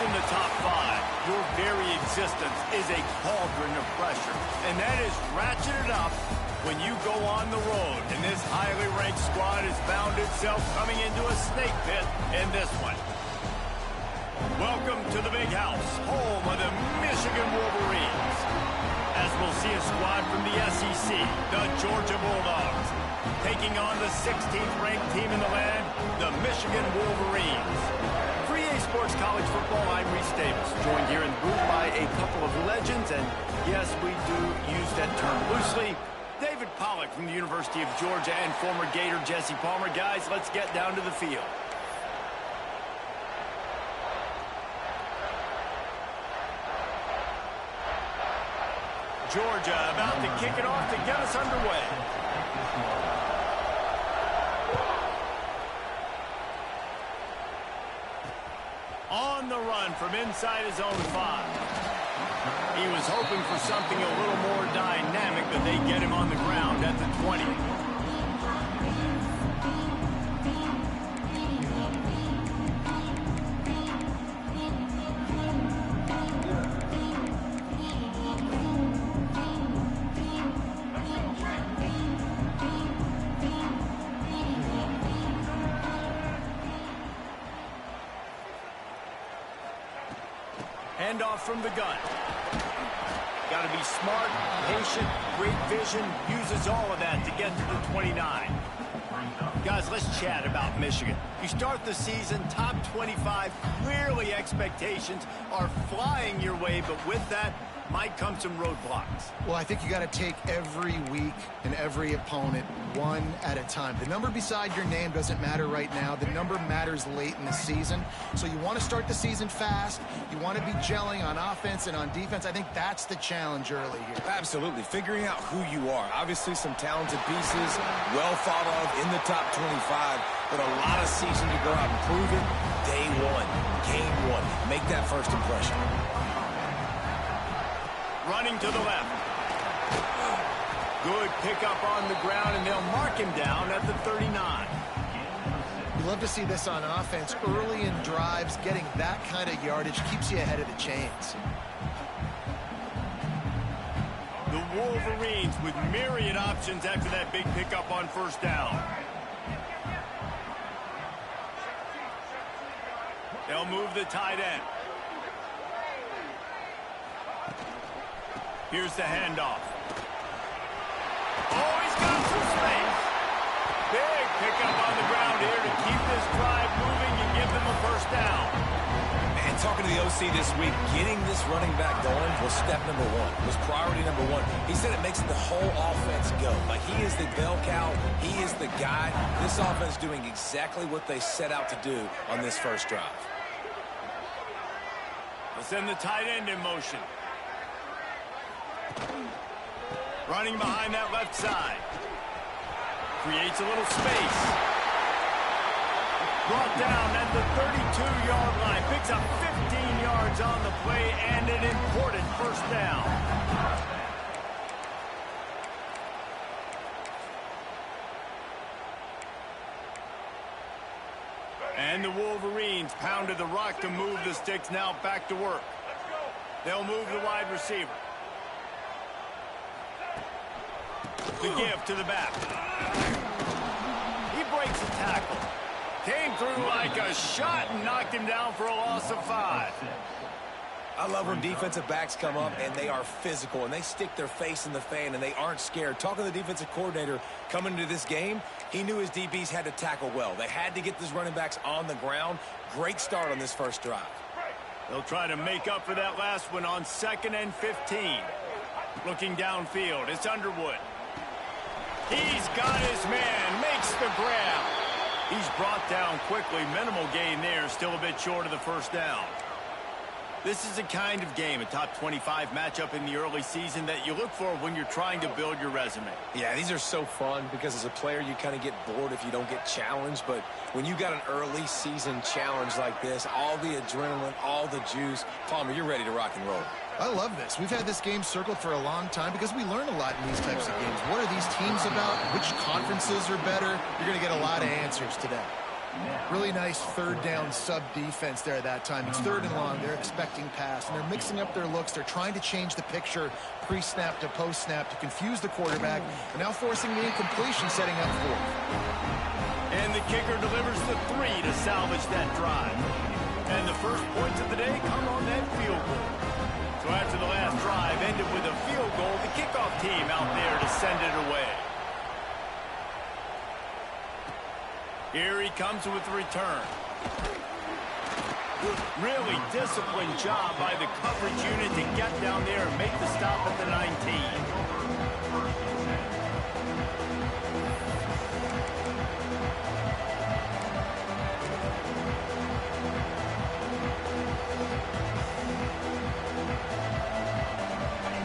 in the top five, your very existence is a cauldron of pressure. And that is ratcheted up when you go on the road. And this highly ranked squad has found itself coming into a snake pit in this one. Welcome to the Big House, home of the Michigan Wolverines. As we'll see a squad from the SEC, the Georgia Bulldogs, taking on the 16th ranked team in the land, the Michigan Wolverines. For EA Sports College Football, I'm Reese Davis, joined here in the booth by a couple of legends, and yes, we do use that term loosely. David Pollack from the University of Georgia and former Gator Jesse Palmer. Guys, let's get down to the field. Georgia about to kick it off to get us underway. On the run from inside his own 5. He was hoping for something a little more dynamic, but they get him on the ground at the 20. Handoff from the gun. Got to be smart, patient, great vision, uses all of that to get to the 29. Guys, let's chat about Michigan. You start the season, top 25, clearly expectations are flying your way, but with that might come some roadblocks. Well, I think you got to take every week and every opponent one at a time. The number beside your name doesn't matter right now. The number matters late in the season. So you want to start the season fast. You want to be gelling on offense and on defense. I think that's the challenge early here. Absolutely. Figuring out who you are. Obviously some talented pieces, well thought of in the top 25, but a lot of season to go out and prove it. Day one, game one. Make that first impression. Running to the left. Good pickup on the ground, and they'll mark him down at the 39. You love to see this on offense. Early in drives, getting that kind of yardage keeps you ahead of the chains. The Wolverines with myriad options after that big pickup on first down. They'll move the tight end. Here's the handoff. Oh, he's got some space. Big pickup on the ground here to keep this drive moving and give them a first down. Man, talking to the OC this week, getting this running back going was step number one, was priority number one. He said it makes the whole offense go. Like, he is the bell cow. He is the guy. This offense doing exactly what they set out to do on this first drive. We'll send the tight end in motion. Running behind that left side. Creates a little space. Brought down at the 32-yard line. Picks up 15 yards on the play and an important first down. And the Wolverines pounded the rock to move the sticks. Now back to work. They'll move the wide receiver. The give to the back. He breaks the tackle. Came through like a shot and knocked him down for a loss of 5. I love when defensive backs come up and they are physical and they stick their face in the fan and they aren't scared. Talking to the defensive coordinator coming into this game, he knew his DBs had to tackle well. They had to get these running backs on the ground. Great start on this first drive. They'll try to make up for that last one on 2nd and 15. Looking downfield, it's Underwood. He's got his man, makes the grab. He's brought down quickly. Minimal gain there, still a bit short of the first down. This is a kind of game, a top 25 matchup in the early season that you look for when you're trying to build your resume. Yeah, these are so fun because as a player you kind of get bored if you don't get challenged, but when you got an early season challenge like this, all the adrenaline, all the juice, Palmer, you're ready to rock and roll. I love this. We've had this game circled for a long time because we learn a lot in these types of games. What are these teams about? Which conferences are better? You're going to get a lot of answers today. Really nice third down sub defense there that time. It's 3rd and long. They're expecting pass, and they're mixing up their looks. They're trying to change the picture pre-snap to post-snap to confuse the quarterback, and now forcing the incompletion, setting up 4th. And the kicker delivers the 3 to salvage that drive. And the first points of the day come on that field goal. So after the last drive ended with a field goal, the kickoff team out there to send it away. Here he comes with the return. Really disciplined job by the coverage unit to get down there and make the stop at the 19.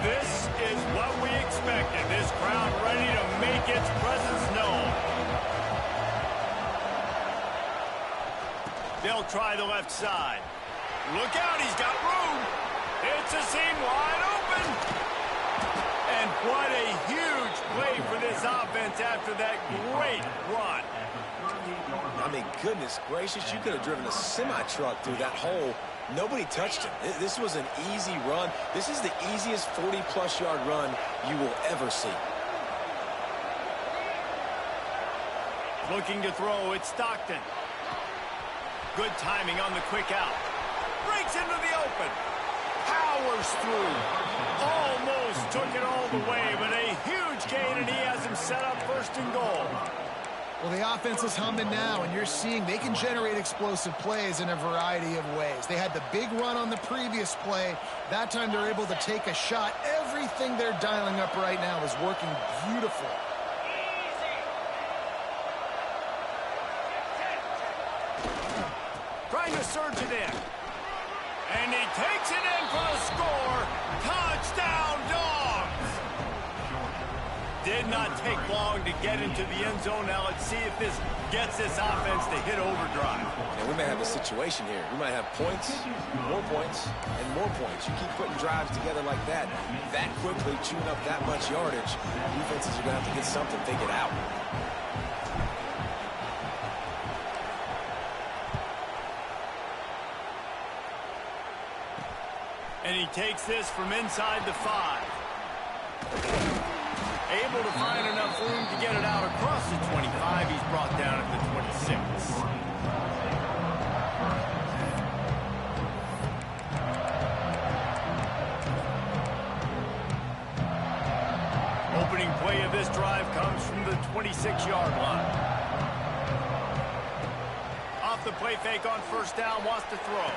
This is what we expected. This crowd ready to make its presence known. They'll try the left side. Look out, he's got room. It's a seam wide open. And what a huge play for this offense after that great run. I mean, goodness gracious, you could have driven a semi-truck through that hole. Nobody touched him. This was an easy run. This is the easiest 40-plus yard run you will ever see. Looking to throw, it's Stockton. Good timing on the quick out. Breaks into the open. Powers through. Almost took it all the way, but a huge gain, and he has him set up 1st and goal. Well, the offense is humming now, and you're seeing they can generate explosive plays in a variety of ways. They had the big run on the previous play. That time they're able to take a shot. Everything they're dialing up right now is working beautiful. Trying to surge it in. And he takes it in for the score. Touchdown, Dogs! Did not take long to get into the end zone. Now let's see if this gets this offense to hit overdrive. And we may have a situation here. We might have points, and more points. You keep putting drives together like that quickly, chewing up that much yardage, defenses are going to have to get something figured out. And he takes this from inside the 5. Able to find enough room to get it out across the 25. He's brought down at the 26. Opening play of this drive comes from the 26-yard line. Off the play fake on 1st down, wants to throw.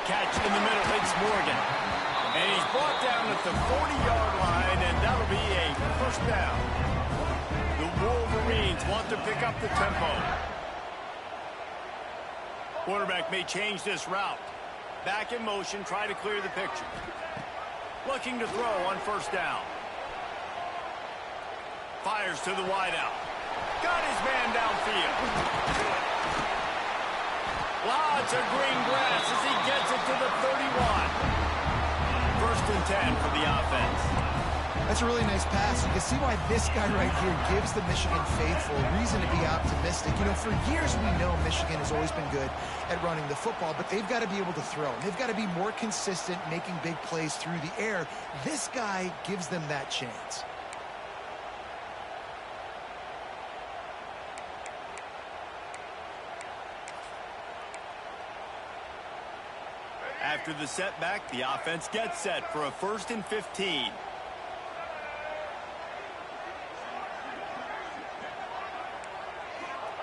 Catch in the middle, it's Morgan. And he's brought down at the 40-yard line, and that'll be a 1st down. The Wolverines want to pick up the tempo. Quarterback may change this route. Back in motion, try to clear the picture. Looking to throw on 1st down. Fires to the wideout. Got his man downfield. Lots of green grass as he gets it to the 31. 1st and 10 for the offense. That's a really nice pass. You can see why this guy right here gives the Michigan faithful a reason to be optimistic. You know, for years we know Michigan has always been good at running the football, but they've got to be able to throw. They've got to be more consistent, making big plays through the air. This guy gives them that chance. After the setback, the offense gets set for a 1st and 15.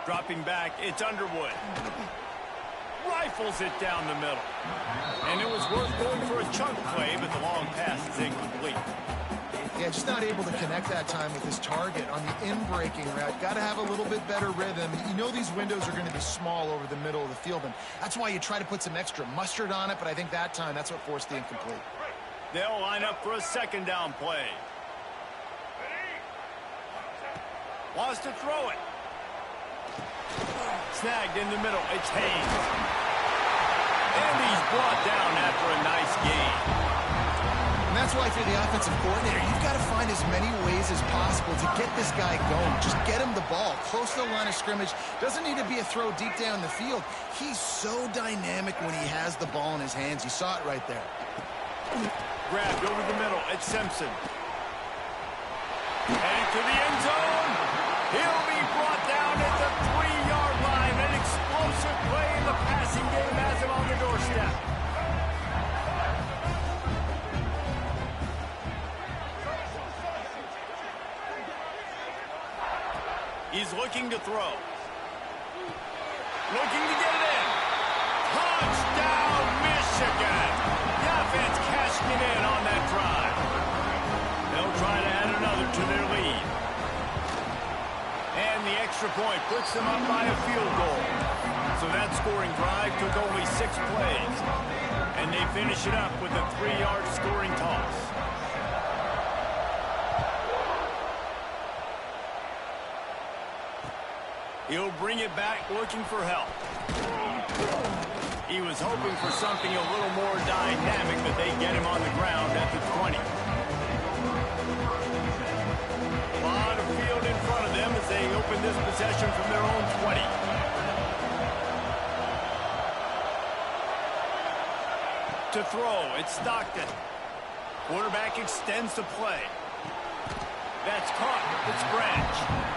Dropping back, it's Underwood. Rifles it down the middle. And it was worth going for a chunk play, but the long pass is incomplete. Yeah, just not able to connect that time with his target on the in-breaking route. Got to have a little bit better rhythm. You know these windows are going to be small over the middle of the field, and that's why you try to put some extra mustard on it, but I think that time that's what forced the incomplete. They'll line up for a 2nd down play. Wants to throw it. Snagged in the middle. It's Hayes. And he's brought down after a nice gain. And that's why, if you're the offensive coordinator, you've got to find as many ways as possible to get this guy going. Just get him the ball close to the line of scrimmage. Doesn't need to be a throw deep down the field. He's so dynamic when he has the ball in his hands. You saw it right there. Grabbed over the middle. It's Simpson. Heading to the end zone. He'll be brought down at the 3-yard line. An explosive play in the passing game has him on the doorstep. He's looking to throw. Looking to get it in. Touchdown, Michigan. The offense cashing it in on that drive. They'll try to add another to their lead. And the extra point puts them up by a field goal. So that scoring drive took only 6 plays. And they finish it up with a 3-yard scoring toss. He'll bring it back looking for help. He was hoping for something a little more dynamic, but they get him on the ground at the 20. A lot of field in front of them as they open this possession from their own 20. To throw, it's Stockton. Quarterback extends the play. That's caught. It's Branch.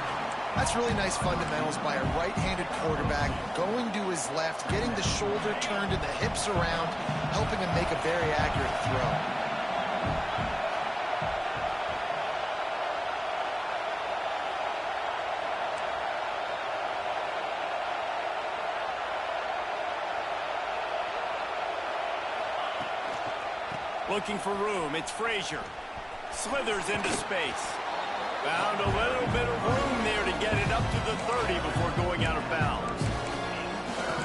That's really nice fundamentals by a right-handed quarterback, going to his left, getting the shoulder turned and the hips around, helping him make a very accurate throw. Looking for room, it's Frazier. Slithers into space. Found a little bit of room there to get it up to the 30 before going out of bounds.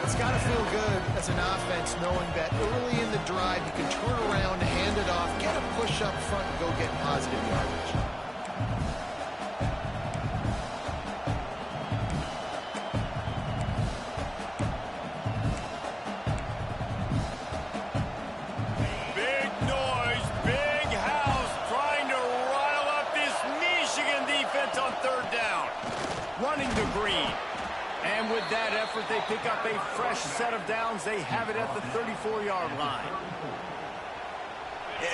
It's got to feel good as an offense knowing that early in the drive you can turn around, hand it off, get a push up front, and go get positive yardage. Running to Green. And with that effort, they pick up a fresh set of downs. They have it at the 34-yard line.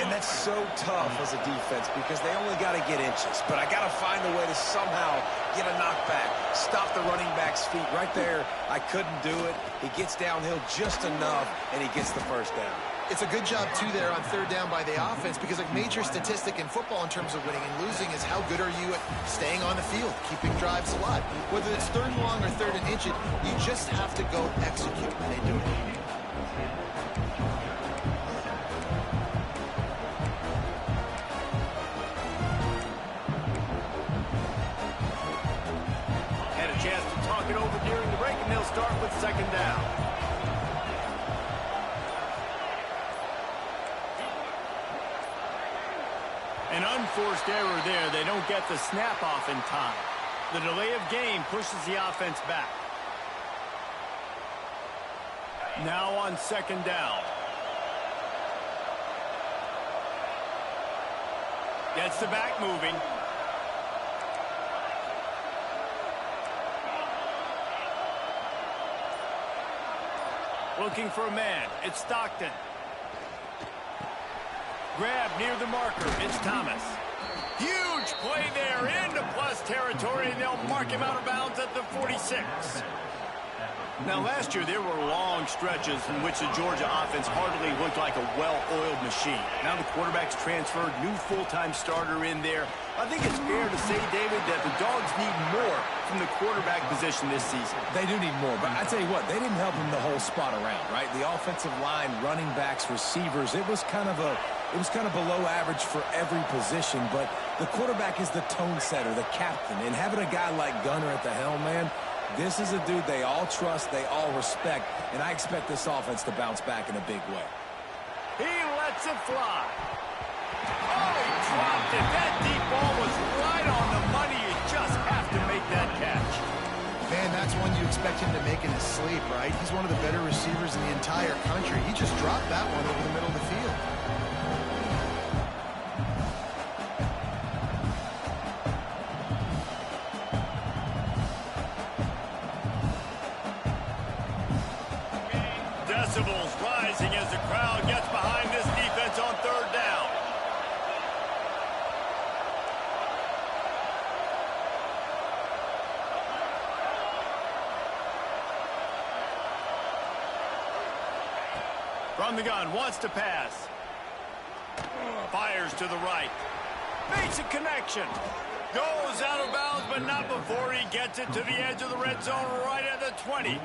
And that's so tough as a defense because they only got to get inches. But I got to find a way to somehow get a knockback, stop the running back's feet. Right there, I couldn't do it. He gets downhill just enough, and he gets the first down. It's a good job, too, there on third down by the offense because a major statistic in football in terms of winning and losing is how good are you at staying on the field, keeping drives alive. Whether it's third and long or third and inch it, you just have to go execute, and they do it. Had a chance to talk it over during the break, and they'll start with second down. An unforced error there. They don't get the snap off in time. The delay of game pushes the offense back. Now on second down. Gets the back moving. Looking for a man. It's Stockton. Grab near the marker. It's Thomas. Huge play there into plus territory, and they'll mark him out of bounds at the 46. Now, last year, there were long stretches in which the Georgia offense hardly looked like a well-oiled machine. Now the quarterback's transferred, new full-time starter in there. I think it's fair to say, David, that the Dogs need more from the quarterback position this season. They do need more, but I tell you what, they didn't help him the whole spot around, right? The offensive line, running backs, receivers, it was kind of below average for every position, but the quarterback is the tone setter, the captain, and having a guy like Gunner at the helm, man, this is a dude they all trust, they all respect, and I expect this offense to bounce back in a big way. He lets it fly. Oh, he dropped it. That deep ball was right on the money. You just have to make that catch. Man, that's one you expect him to make in his sleep, right? He's one of the better receivers in the entire country. He just dropped that one over the middle of the field. Decibels rising as the crowd gets behind this defense on third down. From the gun, wants to pass. Fires to the right. Makes a connection. Goes out of bounds, but not before he gets it to the edge of the red zone right at the 20.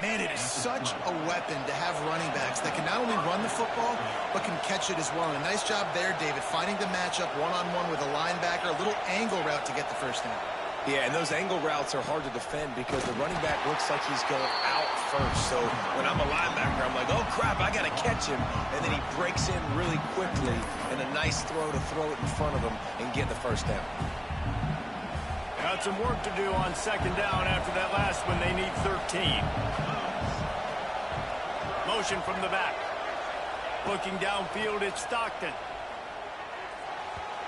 Man, it is such a weapon to have running backs that can not only run the football, but can catch it as well. And a nice job there, David, finding the matchup one-on-one with a linebacker, a little angle route to get the first down. Yeah, and those angle routes are hard to defend because the running back looks like he's going out first. So when I'm a linebacker, I'm like, oh, crap, I got to catch him. And then he breaks in really quickly, and a nice throw to throw it in front of him and get the first down. Got some work to do on second down after that last one. They need 13. Motion from the back. Looking downfield, it's Stockton.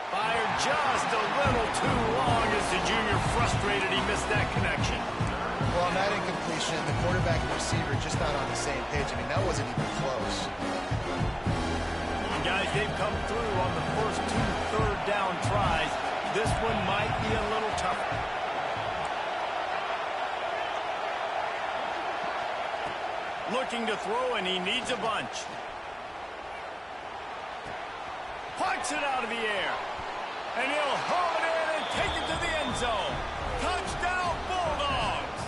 Fired just a little too long as the junior frustrated he missed that connection. Well, on that incompletion, the quarterback and receiver just not on the same page. I mean, that wasn't even close. And guys, they've come through on the first 2 third-down tries. This one might be a little tougher. Looking to throw, and he needs a bunch. Punts it out of the air. And he'll haul it in and take it to the end zone. Touchdown, Bulldogs!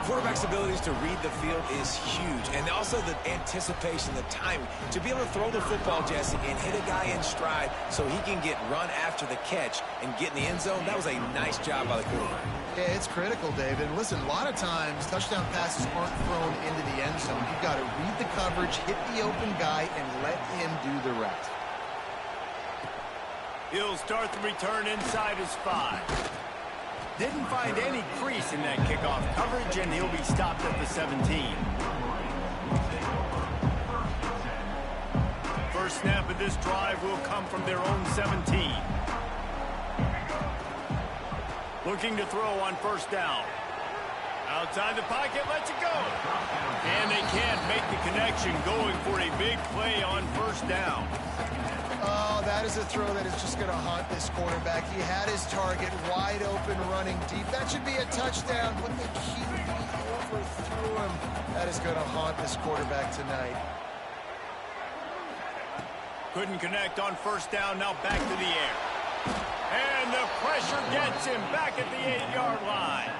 Quarterback's abilities to read the field is huge, and also the anticipation, the timing. To be able to throw the football, Jesse, and hit a guy in stride so he can get run after the catch and get in the end zone, that was a nice job by the quarterback. Yeah, it's critical, David. Listen, a lot of times, touchdown passes aren't thrown into the end zone. You've got to read the coverage, hit the open guy, and let him do the rest. He'll start the return inside his 5. Didn't find any crease in that kickoff coverage, and he'll be stopped at the 17. First snap of this drive will come from their own 17. Looking to throw on first down. Outside the pocket, lets it go. And they can't make the connection, going for a big play on first down. Oh, that is a throw that is just going to haunt this quarterback. He had his target wide open, running deep. That should be a touchdown, but the QB overthrew him. That is going to haunt this quarterback tonight. Couldn't connect on first down, now back to the air. And the pressure gets him back at the 8-yard line.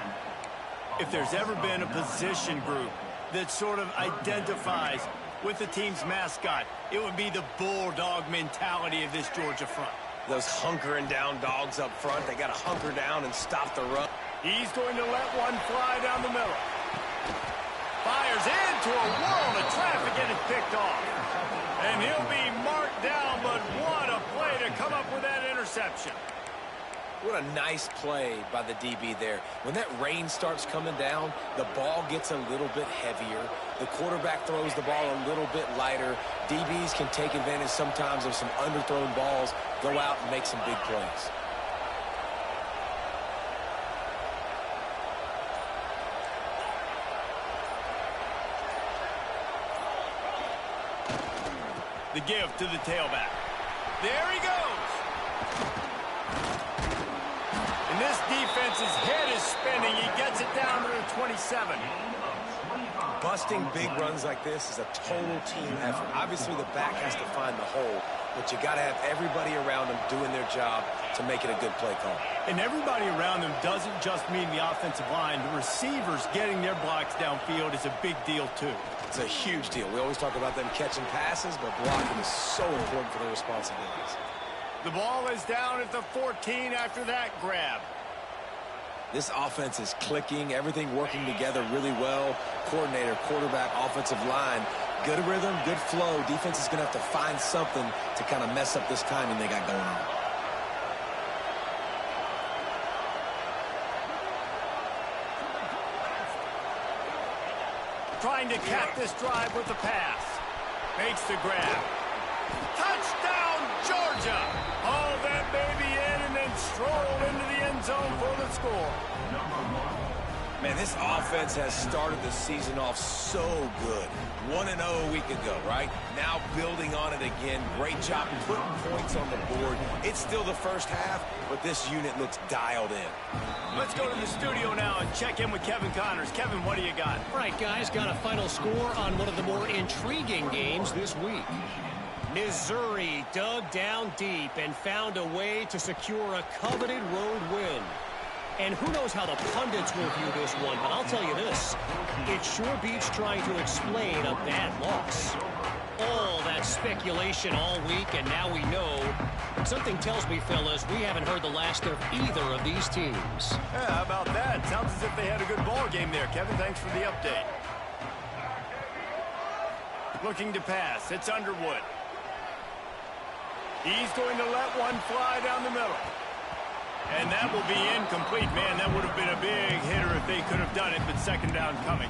If there's ever been a position group that sort of identifies with the team's mascot, it would be the bulldog mentality of this Georgia front. Those hunkering down dogs up front, they got to hunker down and stop the run. He's going to let one fly down the middle. Fires into a world of traffic and it's picked off. And he'll be marked down, but what a play to come up with that interception. What a nice play by the DB there. When that rain starts coming down, the ball gets a little bit heavier. The quarterback throws the ball a little bit lighter. DBs can take advantage sometimes of some underthrown balls, go out and make some big plays. The give to the tailback. There he goes. And this defense's head is spinning. He gets it down to the 27. Busting big runs like this is a total team effort. Obviously, the back has to find the hole, but you got to have everybody around them doing their job to make it a good play call. And everybody around them doesn't just mean the offensive line. The receivers getting their blocks downfield is a big deal, too. It's a huge deal. We always talk about them catching passes, but blocking is so important for their responsibilities. The ball is down at the 14 after that grab. This offense is clicking, everything working together really well. Coordinator, quarterback, offensive line, good rhythm, good flow. Defense is going to have to find something to kind of mess up this timing they got going on. Trying to cap this drive with the pass. Makes the grab. Touchdown, Georgia! Haul that baby in and then stroll into the end zone for the score. Man, this offense has started the season off so good. 1-0 a week ago, right? Now building on it again. Great job putting points on the board. It's still the first half, but this unit looks dialed in. Let's go to the studio now and check in with Kevin Connors. Kevin, what do you got? All right, guys, got a final score on one of the more intriguing games this week. Missouri dug down deep and found a way to secure a coveted road win. And who knows how the pundits will view this one, but I'll tell you this. It sure beats trying to explain a bad loss. All that speculation all week, and now we know. Something tells me, fellas, we haven't heard the last of either of these teams. Yeah, how about that? Sounds as if they had a good ball game there. Kevin, thanks for the update. Looking to pass. It's Underwood. He's going to let one fly down the middle. And that will be incomplete. Man, that would have been a big hitter if they could have done it, but second down coming.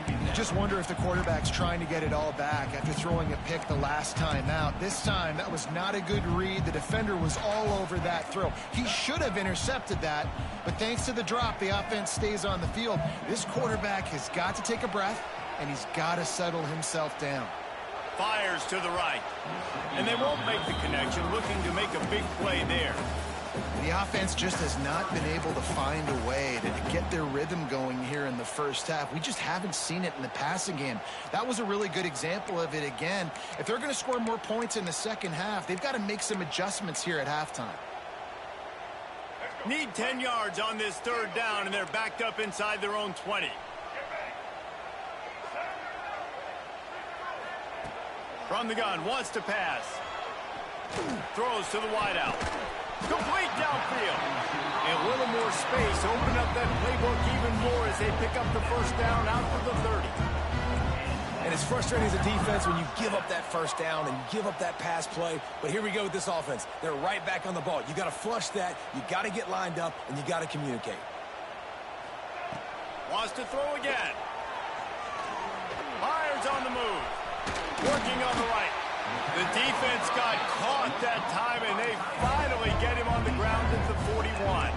You just wonder if the quarterback's trying to get it all back after throwing a pick the last time out. This time, that was not a good read. The defender was all over that throw. He should have intercepted that, but thanks to the drop, the offense stays on the field. This quarterback has got to take a breath, and he's got to settle himself down. Fires to the right. And they won't make the connection, looking to make a big play there. The offense just has not been able to find a way to get their rhythm going here in the first half. We just haven't seen it in the passing game. That was a really good example of it again. If they're going to score more points in the second half, they've got to make some adjustments here at halftime. Need 10 yards on this third down, and they're backed up inside their own 20. From the gun, wants to pass. Throws to the wideout. Complete downfield. And a little more space. Open up that playbook even more as they pick up the first down out to the 30. And it's frustrating as a defense when you give up that first down and you give up that pass play. But here we go with this offense. They're right back on the ball. You got to flush that. You got to get lined up, and you got to communicate. Wants to throw again. Myers on the move. Working on the right. The defense got caught that time, and they finally get him on the ground at the 41.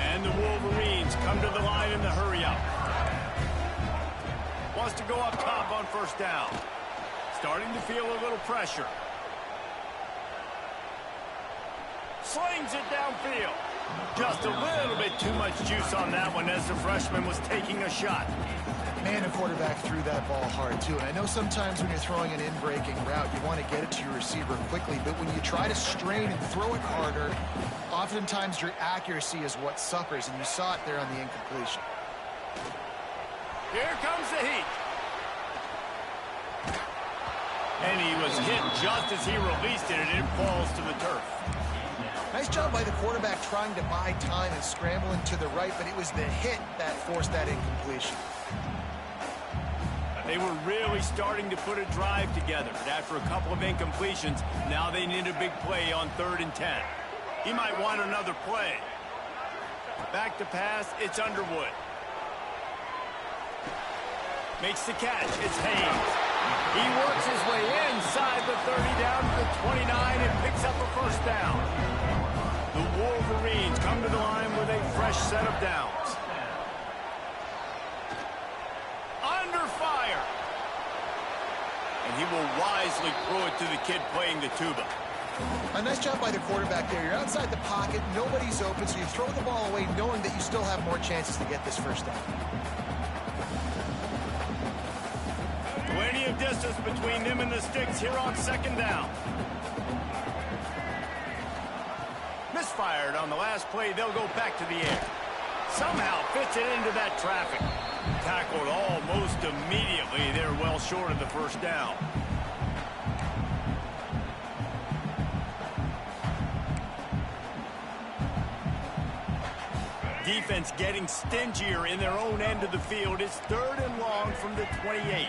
And the Wolverines come to the line in the hurry-up. Wants to go up top on first down. Starting to feel a little pressure. Slings it downfield. Just a little bit too much juice on that one as the freshman was taking a shot. Man, the quarterback threw that ball hard, too. And I know sometimes when you're throwing an in-breaking route, you want to get it to your receiver quickly. But when you try to strain and throw it harder, oftentimes your accuracy is what suffers. And you saw it there on the incompletion. Here comes the heat. And he was hit just as he released it, and it falls to the turf. Nice job by the quarterback trying to buy time and scrambling to the right, but it was the hit that forced that incompletion. They were really starting to put a drive together, but after a couple of incompletions, now they need a big play on 3rd and 10. He might want another play. Back to pass, it's Underwood. Makes the catch, it's Haynes. He works his way inside the 30 down to the 29 and picks up a first down. The Wolverines come to the line with a fresh set of downs. Under fire. And he will wisely throw it to the kid playing the tuba. A nice job by the quarterback there. You're outside the pocket, nobody's open, so you throw the ball away knowing that you still have more chances to get this first down. Plenty of distance between them and the sticks here on 2nd down. Misfired on the last play. They'll go back to the air. Somehow fits it into that traffic. Tackled almost immediately. They're well short of the first down. Defense getting stingier in their own end of the field. It's 3rd and long from the 28.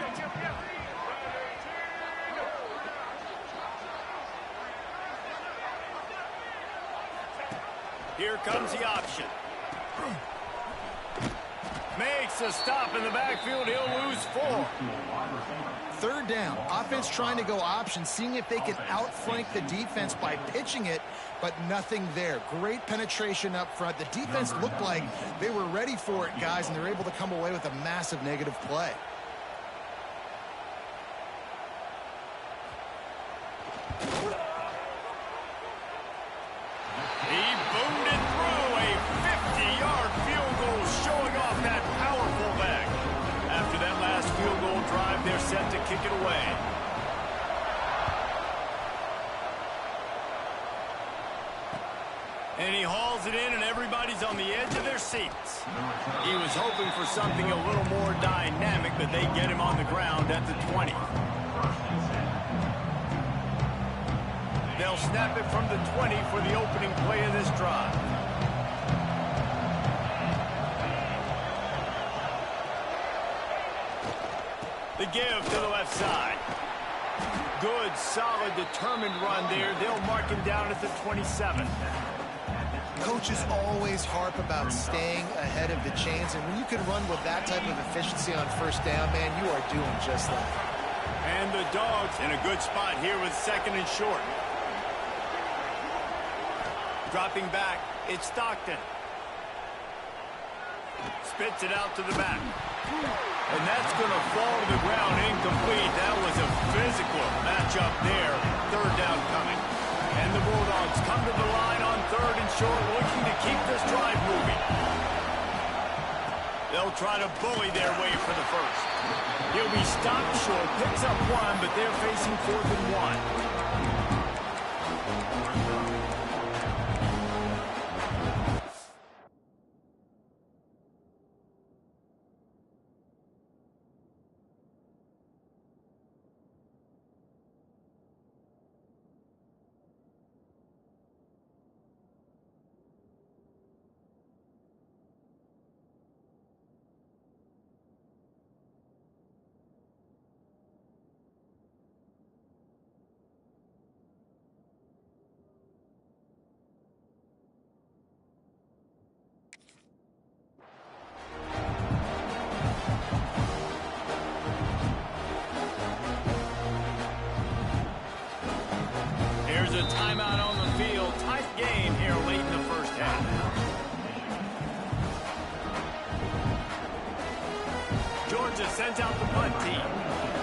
Here comes the option. Makes a stop in the backfield. He'll lose 4. 3rd down. Offense trying to go option, seeing if they can outflank the defense by pitching it, but nothing there. Great penetration up front. The defense looked like they were ready for it, guys, and they're able to come away with a massive negative play. He boomed it through. A 50-yard field goal showing off that powerful leg. After that last field goal drive, they're set to kick it away. And he hauls it in, and everybody's on the edge of their seats. He was hoping for something a little more dynamic, but they get him on the ground at the 20. They'll snap it from the 20 for the opening play of this drive. The give to the left side. Good, solid, determined run there. They'll mark him down at the 27. Coaches always harp about staying ahead of the chains, and when you can run with that type of efficiency on first down, man, you are doing just that. And the Dogs in a good spot here with second and short. Dropping back, it's Stockton. Spits it out to the back. And that's going to fall to the ground incomplete. That was a physical matchup there. Third down coming. And the Bulldogs come to the line on third and short, looking to keep this drive moving. They'll try to bully their way for the first. He'll be stopped short, picks up one, but they're facing 4th and 1. There's a timeout on the field. Tight game here late in the first half. Georgia sends out the punt team.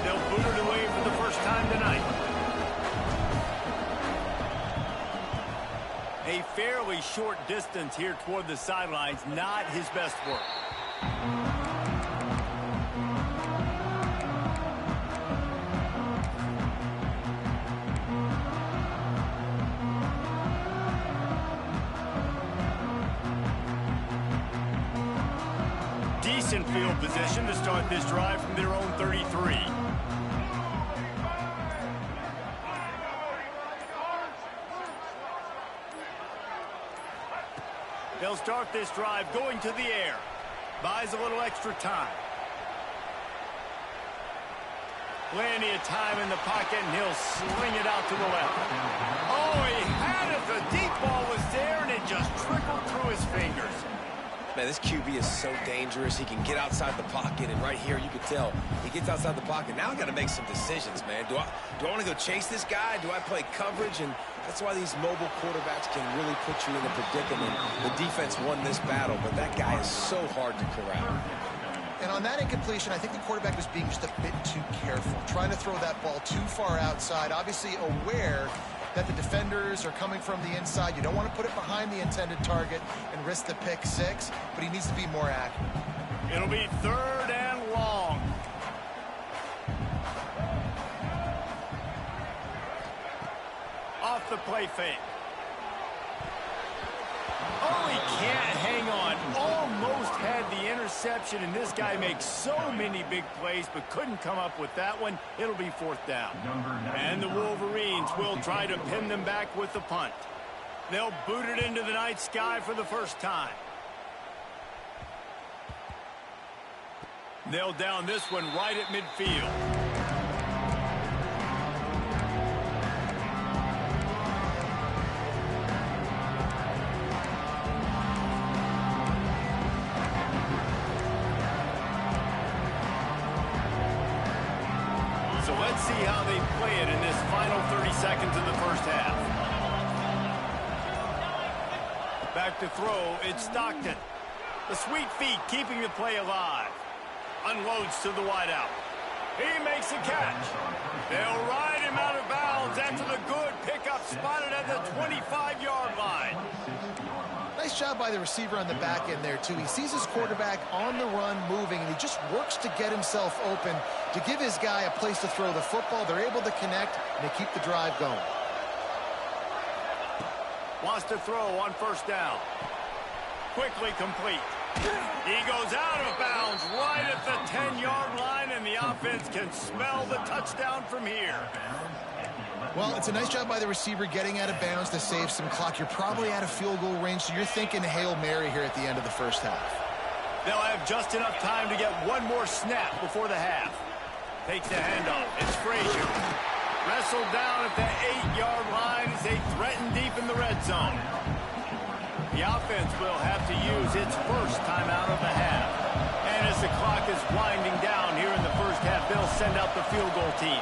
They'll boot it away for the first time tonight. A fairly short distance here toward the sidelines. Not his best work. Decent field position to start this drive from their own 33. They'll start this drive going to the air. Buys a little extra time. Plenty of time in the pocket, and he'll sling it out to the left. Oh, he had it. The deep ball was there, and it just trickled through his fingers. Man, this QB is so dangerous. He can get outside the pocket, and right here you can tell he gets outside the pocket. Now I got to make some decisions, man. Do I want to go chase this guy? Do I play coverage? And that's why these mobile quarterbacks can really put you in a predicament. The defense won this battle, but that guy is so hard to corral. And on that incompletion, I think the quarterback was being just a bit too careful, trying to throw that ball too far outside, obviously aware that the defenders are coming from the inside. You don't want to put it behind the intended target and risk the pick six, but he needs to be more accurate. It'll be 3rd and long. Off the play fake. Oh, he can't hang on. Almost had the interception, and this guy makes so many big plays, but couldn't come up with that one. It'll be 4th down. And the Wolverines will try to pin them back with the punt. They'll boot it into the night sky for the first time. They'll down this one right at midfield. So let's see how they play it in this final 30 seconds of the first half. Back to throw, it's Stockton. The sweet feet keeping the play alive. Unloads to the wideout. He makes a catch. They'll ride him out of bounds after the good pickup spotted at the 25-yard line. Nice job by the receiver on the back end there, too. He sees his quarterback on the run moving, and he just works to get himself open to give his guy a place to throw the football. They're able to connect, and they keep the drive going. Wants to throw on first down. Quickly complete. He goes out of bounds right at the 10-yard line, and the offense can smell the touchdown from here. Well, it's a nice job by the receiver getting out of bounds to save some clock. You're probably out of field goal range, so you're thinking Hail Mary here at the end of the first half. They'll have just enough time to get one more snap before the half. Takes the handoff. It's Frazier. Wrestled down at the 8-yard line as they threaten deep in the red zone. The offense will have to use its first timeout of the half. And as the clock is winding down here in the first half, they'll send out the field goal team.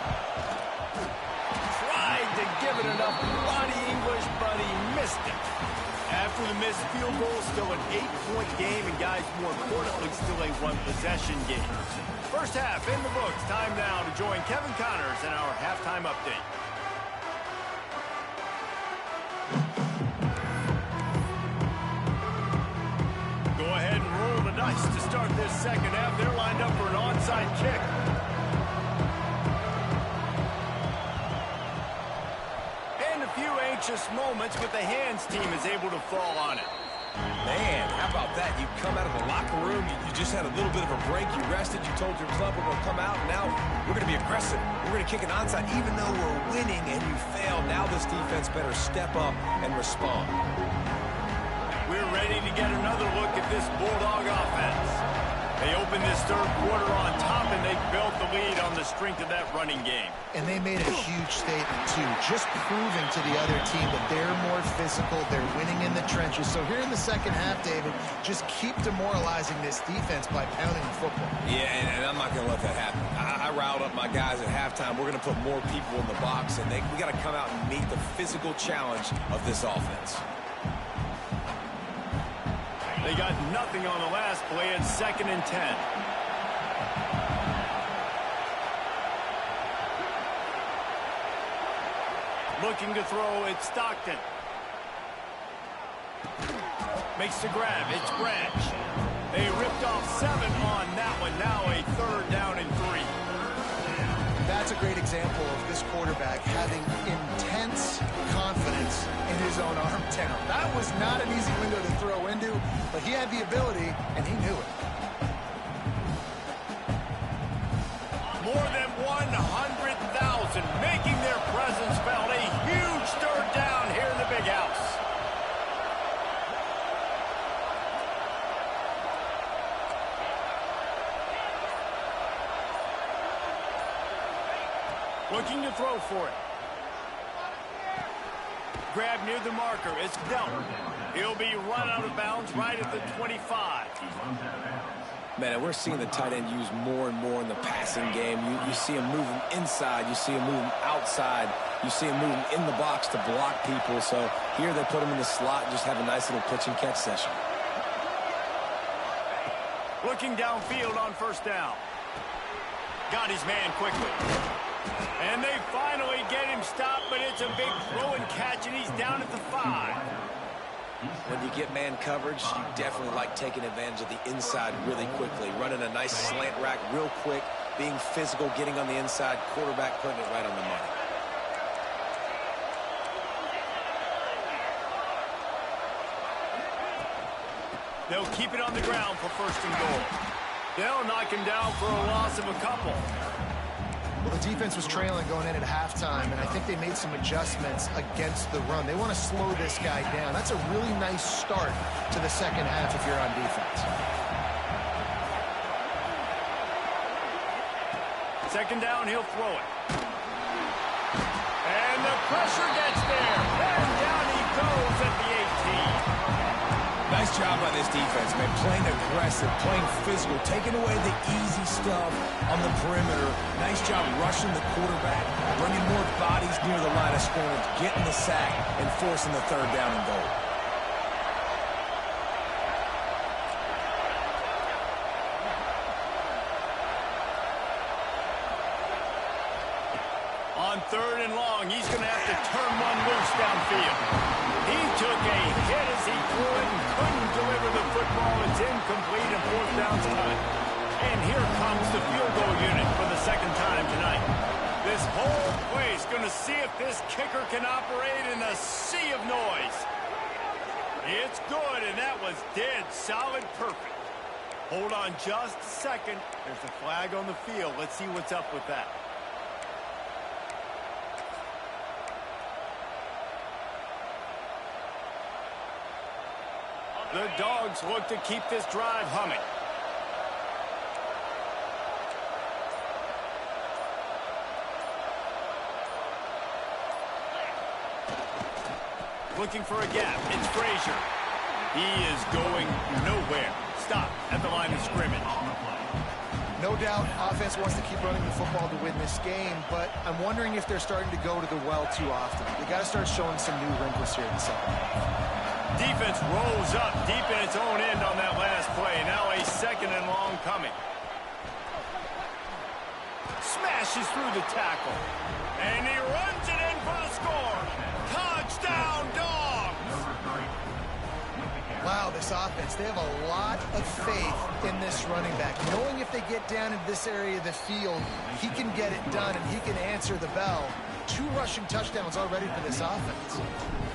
Tried to give it enough body English, but he missed it. After the missed field goal, still an 8-point game, and guys, more importantly, still a one-possession game. First half in the books. Time now to join Kevin Connors in our halftime update. Go ahead and roll the dice to start this second half. They're lined up for an onside kick. And a few anxious moments, but the hands team is able to fall on it. Man, how about that? You come out of the locker room, you just had a little bit of a break, you rested, you told your club we're going to come out, and now we're going to be aggressive. We're going to kick an onside, even though we're winning and you failed. Now this defense better step up and respond. We're ready to get another look at this Bulldog offense. They opened this third quarter on top, and they built the lead on the strength of that running game. And they made a huge statement, too, just proving to the other team that they're more physical, they're winning in the trenches. So here in the second half, David, just keep demoralizing this defense by pounding the football. Yeah, and I'm not going to let that happen. I riled up my guys at halftime. We're going to put more people in the box, and we got to come out and meet the physical challenge of this offense. They got nothing on the last play. It's 2nd and 10. Looking to throw, it's Stockton. Makes the grab, it's Branch. They ripped off 7 on that one. Now a 3rd down and 3. That's a great example of this quarterback having intense confidence in his own arm talent. That was not an easy window to throw into, but he had the ability, and he knew it. More than 100,000 making their presence felt. A huge 3rd down here in the big house. Looking to throw for it. Grab near the marker. It's Delton. He'll be run out of bounds right at the 25. Man, we're seeing the tight end used more and more in the passing game. You see him moving inside. You see him moving outside. You see him moving in the box to block people. So here they put him in the slot and just have a nice little pitch and catch session. Looking downfield on first down. Got his man quickly. And they finally get him stopped, but it's a big throw and catch, and he's down at the 5. When you get man coverage, you definitely like taking advantage of the inside really quickly. Running a nice slant rack real quick, being physical, getting on the inside, quarterback putting it right on the money. They'll keep it on the ground for 1st and goal. They'll knock him down for a loss of a couple. Well, the defense was trailing going in at halftime, and I think they made some adjustments against the run. They want to slow this guy down. That's a really nice start to the second half if you're on defense. 2nd down, he'll throw it. And the pressure gets there. And down he goes at the 18. Nice job by this defense, man. Playing aggressive, playing physical, taking away the easy stuff on the perimeter. Nice job rushing the quarterback, bringing more bodies near the line of scrimmage, getting the sack, and forcing the 3rd down and goal. On 3rd and long, he's going to have to turn one loose downfield. He took a hit as he threw it and couldn't deliver the football. It's incomplete and 4th down's cut. And here comes the field goal unit for the 2nd time tonight. This whole place going to see if this kicker can operate in a sea of noise. It's good, and that was dead solid perfect. Hold on just a second. There's a flag on the field. Let's see what's up with that. The Dogs look to keep this drive humming. Looking for a gap. It's Frazier. He is going nowhere. Stop at the line of scrimmage. No doubt, offense wants to keep running the football to win this game, but I'm wondering if they're starting to go to the well too often. They got to start showing some new wrinkles here in the second half. Defense rolls up deep in its own end on that last play. Now a 2nd and long coming. Smashes through the tackle. And he runs it in for the score. Touchdown, Dogs! Wow, this offense, they have a lot of faith in this running back. Knowing if they get down in this area of the field, he can get it done and he can answer the bell. 2 rushing touchdowns already for this offense.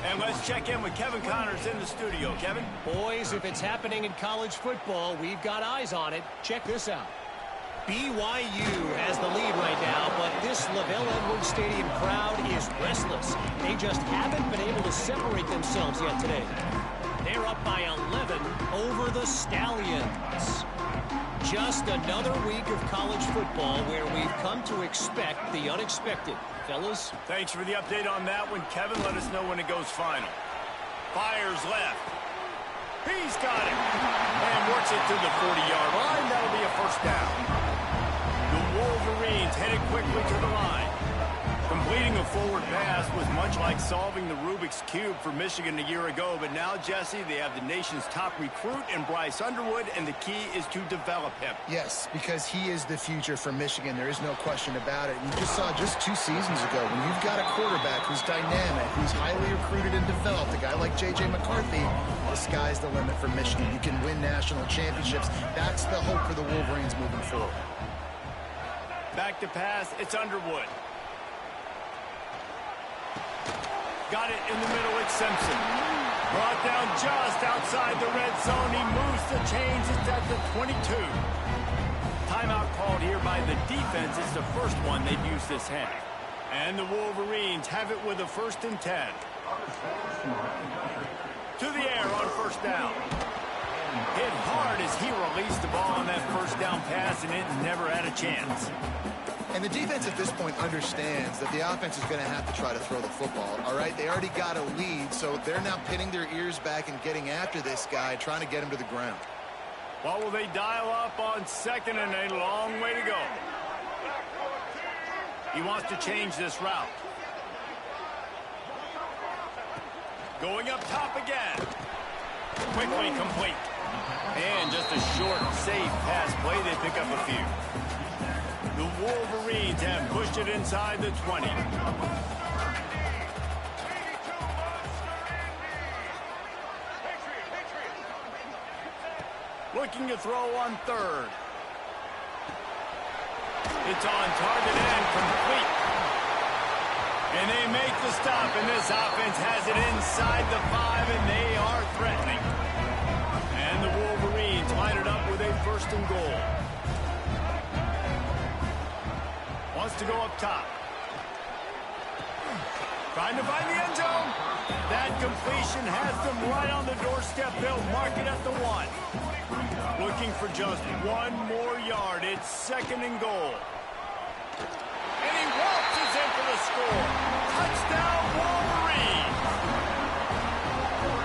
And let's check in with Kevin Connors in the studio. Kevin? Boys, if it's happening in college football, we've got eyes on it. Check this out. BYU has the lead right now, but this LaVell Edwards Stadium crowd is restless. They just haven't been able to separate themselves yet today. They're up by 11 over the Stallions. Just another week of college football where we've come to expect the unexpected. Fellas? Thanks for the update on that one, Kevin. Let us know when it goes final. Fires left. He's got it. And works it to the 40-yard line. That'll be a 1st down. The Wolverines headed quickly to the line. Completing a forward pass was much like solving the Rubik's Cube for Michigan a year ago, but now, Jesse, they have the nation's top recruit in Bryce Underwood, and the key is to develop him. Yes, because he is the future for Michigan. There is no question about it. You just saw just 2 seasons ago, when you've got a quarterback who's dynamic, who's highly recruited and developed, a guy like J.J. McCarthy, the sky's the limit for Michigan. You can win national championships. That's the hope for the Wolverines moving forward. Back to pass, it's Underwood. Got it in the middle, it's Simpson. Brought down just outside the red zone. He moves the chains. It's at the 22. Timeout called here by the defense. It's the first one they've used this half. And the Wolverines have it with a 1st and 10. To the air on 1st down. Hit hard as he released the ball on that 1st down pass, and it never had a chance. And the defense at this point understands that the offense is going to have to try to throw the football, all right? They already got a lead, so they're now pinning their ears back and getting after this guy, trying to get him to the ground. What will they dial up on 2nd and a long way to go? He wants to change this route. Going up top again. Quickly complete. And just a short, safe pass play. They pick up a few. The Wolverines have pushed it inside the 20. Looking to throw on 3rd. It's on target and complete. And they make the stop, and this offense has it inside the 5, and they are threatening. And the Wolverines line it up with a 1st and goal. Wants to go up top. Trying to find the end zone. That completion has them right on the doorstep. They'll mark it at the 1. Looking for just 1 more yard. It's 2nd and goal. And he waltzes in for the score. Touchdown, Wolverines.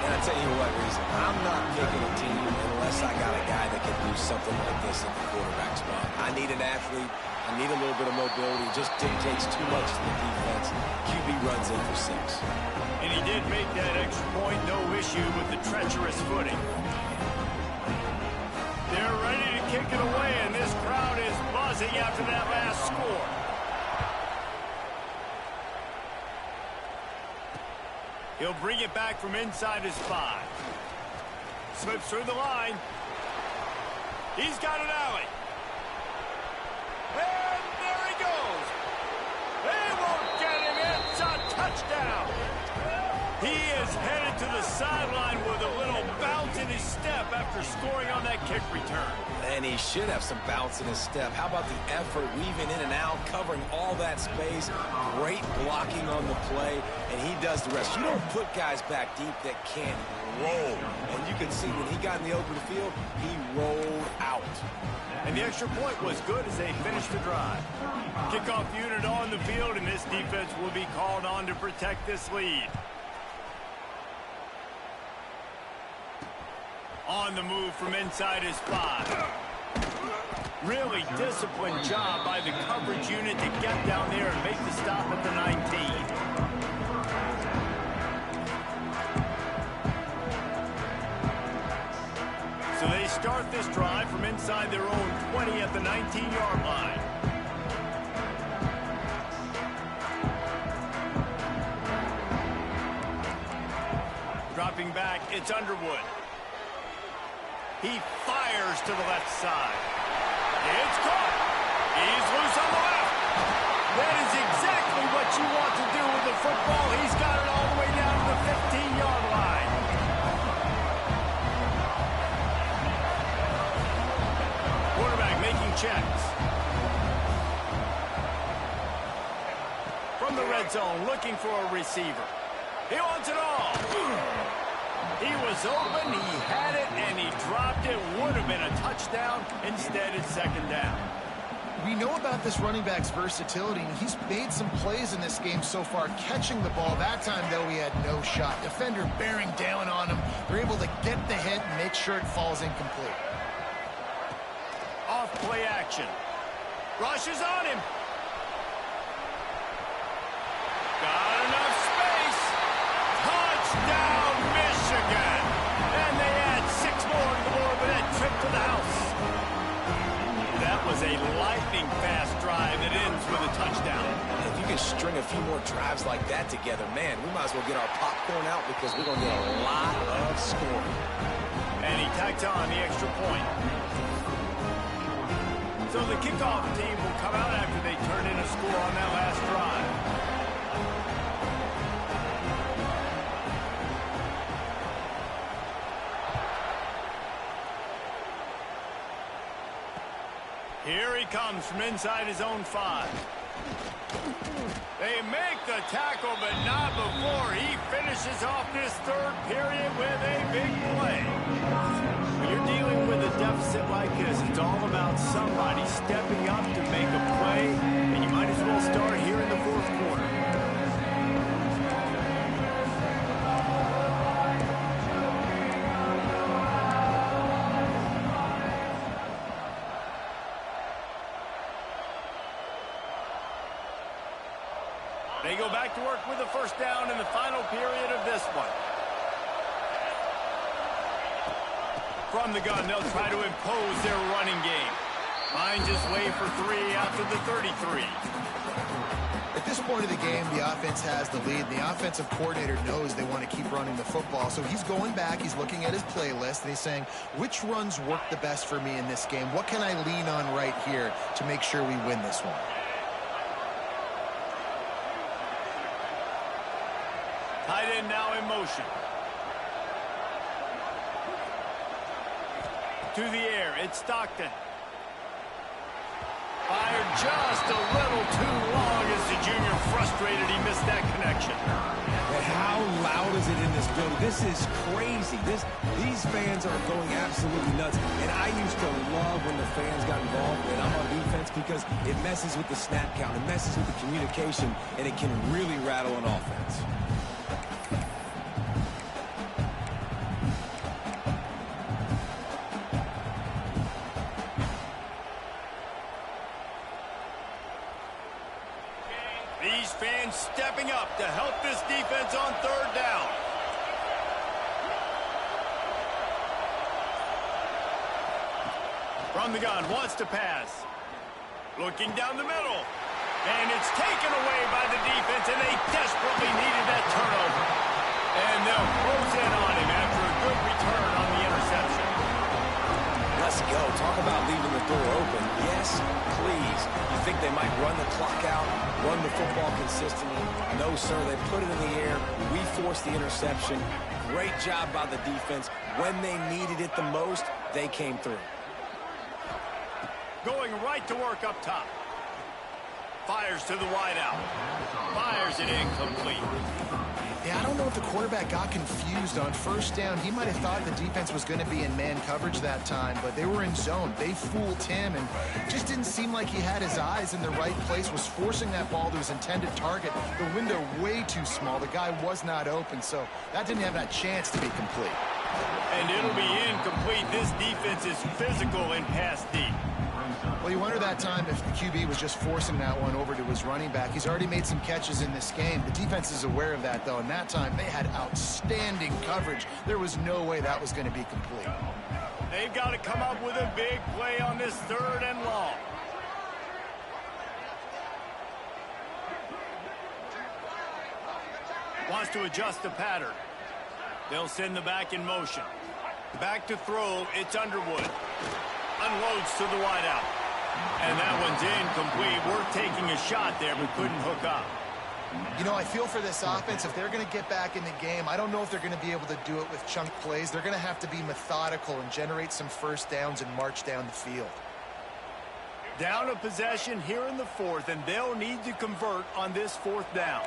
And I'll tell you what, reason. I'm not picking a team unless I got a guy that can do something like this at the quarterback spot. I need an athlete. I need a little bit of mobility. It just dictates too much to the defense. QB runs in for 6. And he did make that extra point. No issue with the treacherous footing. They're ready to kick it away, and this crowd is buzzing after that last score. He'll bring it back from inside his 5. Slips through the line. He's got an alley. And there he goes. They won't get him. It's a touchdown. He is headed to the sideline with a little bounce in his step after scoring on that kick return. And he should have some bounce in his step. How about the effort, weaving in and out, covering all that space, great blocking on the play, and he does the rest. You don't put guys back deep that can't roll. And you can see when he got in the open field, he rolled out. And the extra point was good as they finished the drive. Kickoff unit on the field, and this defense will be called on to protect this lead. On the move from inside his 5. Really disciplined job by the coverage unit to get down there and make the stop at the 19. So they start this drive from inside their own 20 at the 19-yard line. Dropping back, it's Underwood. He fires to the left side. It's caught. He's loose on the left. That is exactly what you want to do with the football. He's got it all the way down to the 15-yard line. Quarterback making checks. From the red zone, looking for a receiver. He wants it all. He was open, he had it, and he dropped it. Would have been a touchdown. Instead, it's second down. We know about this running back's versatility, and he's made some plays in this game so far, catching the ball. That time, though, he had no shot. Defender bearing down on him. They're able to get the hit and make sure it falls incomplete. Off play action. Rush is on him. Got enough space. Touchdown, Michigan. And they add 6 more to the board with that trip to the house. That was a lightning-fast drive that ends with a touchdown. If you can string a few more drives like that together, man, we might as well get our popcorn out because we're going to get a lot of scoring. And he tacks on the extra point. So the kickoff team will come out after they turn in a score on that last drive. Here he comes from inside his own 5. They make the tackle, but not before he finishes off this third period with a big play. When you're dealing with a deficit like this, it's all about somebody stepping up to make a play, and you might as well start here in the fourth quarter. They go back to work with the first down in the final period of this one. From the gun, they'll try to impose their running game. Finds his way for 3 after the 33. At this point of the game, the offense has the lead. The offensive coordinator knows they want to keep running the football. So he's going back, he's looking at his playlist, and he's saying, which runs work the best for me in this game? What can I lean on right here to make sure we win this one? Tight end now in motion. To the air, it's Stockton. Fired just a little too long as the junior frustrated. He missed that connection. But how loud is it in this building? This is crazy. These fans are going absolutely nuts. And I used to love when the fans got involved when I'm on defense because it messes with the snap count. It messes with the communication, and it can really rattle an offense. These fans stepping up to help this defense on third down. From the gun, wants to pass. Looking down the middle. And it's taken away by the defense, and they desperately needed that turnover. And they'll close in on him after a good return on the interception. Let's go. Talk about leaving the door open. Yes, please. You think they might run the clock out, run the football consistently? No, sir. They put it in the air. We forced the interception. Great job by the defense. When they needed it the most, they came through. Going right to work up top. Fires to the wideout. Fires it incomplete. Yeah, I don't know if the quarterback got confused on first down. He might have thought the defense was going to be in man coverage that time, but they were in zone. They fooled him, and just didn't seem like he had his eyes in the right place, was forcing that ball to his intended target. The window way too small. The guy was not open, so that didn't have that chance to be complete. And it'll be incomplete. This defense is physical in pass deep. Well, you wonder that time if the QB was just forcing that one over to his running back. He's already made some catches in this game. The defense is aware of that, though, and that time they had outstanding coverage. There was no way that was going to be complete. They've got to come up with a big play on this 3rd and long. Wants to adjust the pattern. They'll send the back in motion. Back to throw, it's Underwood. Unloads to the wideout. And that one's incomplete. We're taking a shot there, but couldn't hook up. You know, I feel for this offense, if they're going to get back in the game, I don't know if they're going to be able to do it with chunk plays. They're going to have to be methodical and generate some first downs and march down the field. Down a possession here in the 4th, and they'll need to convert on this 4th down.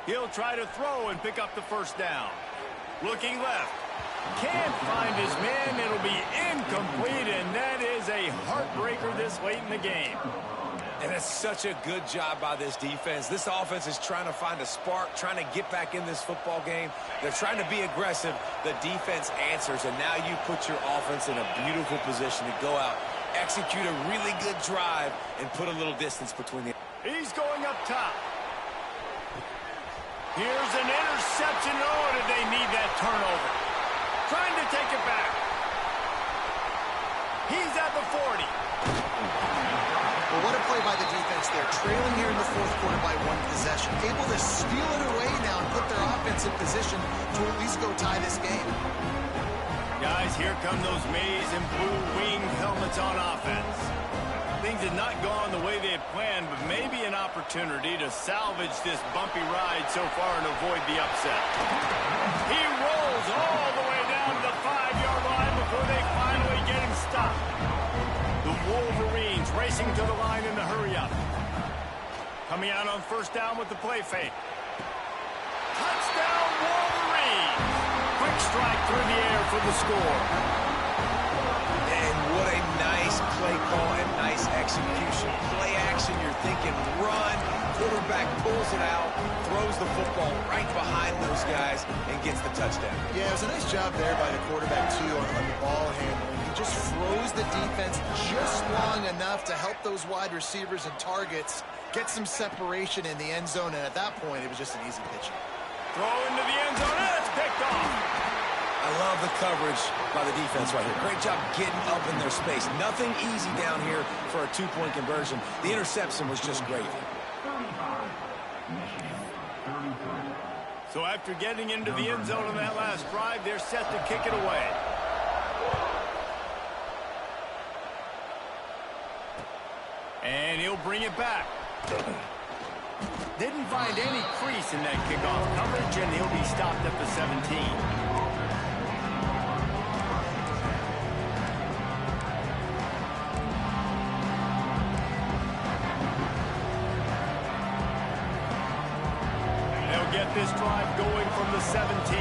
He'll try to throw and pick up the first down. Looking left. Can't find his man. It'll be incomplete, and that is a heartbreaker this late in the game. And it's such a good job by this defense. This offense is trying to find a spark, trying to get back in this football game. They're trying to be aggressive. The defense answers, and now you put your offense in a beautiful position to go out, execute a really good drive, and put a little distance between the... He's going up top. Here's an interception. Oh, did they need that turnover? Trying to take it back. He's at the 40. Well, what a play by the defense there. Trailing here in the 4th quarter by 1 possession. Able to steal it away now and put their offense in position to at least go tie this game. Guys, here come those maize and blue winged helmets on offense. Things have not gone the way they had planned, but maybe an opportunity to salvage this bumpy ride so far and avoid the upset. He rolls all the way down to the 5-yard line before they finally get him stopped. The Wolverines racing to the line in the hurry-up. Coming out on first down with the play fake. Touchdown, Wolverines! Quick strike through the air for the score. And what a nice play call and nice execution. Play action, you're thinking run. Quarterback pulls it out, throws the football right behind those guys, and gets the touchdown. Yeah, it was a nice job there by the quarterback, too, on the ball handling. He just froze the defense just long enough to help those wide receivers and targets get some separation in the end zone, and at that point, it was just an easy pitch. Throw into the end zone, and it's picked off. I love the coverage by the defense right here. Great job getting up in their space. Nothing easy down here for a 2-point conversion. The interception was just great. So after getting into the end zone on that last drive, they're set to kick it away. And he'll bring it back. Didn't find any crease in that kickoff coverage, and he'll be stopped at the 17. They'll get this drive going from the 17.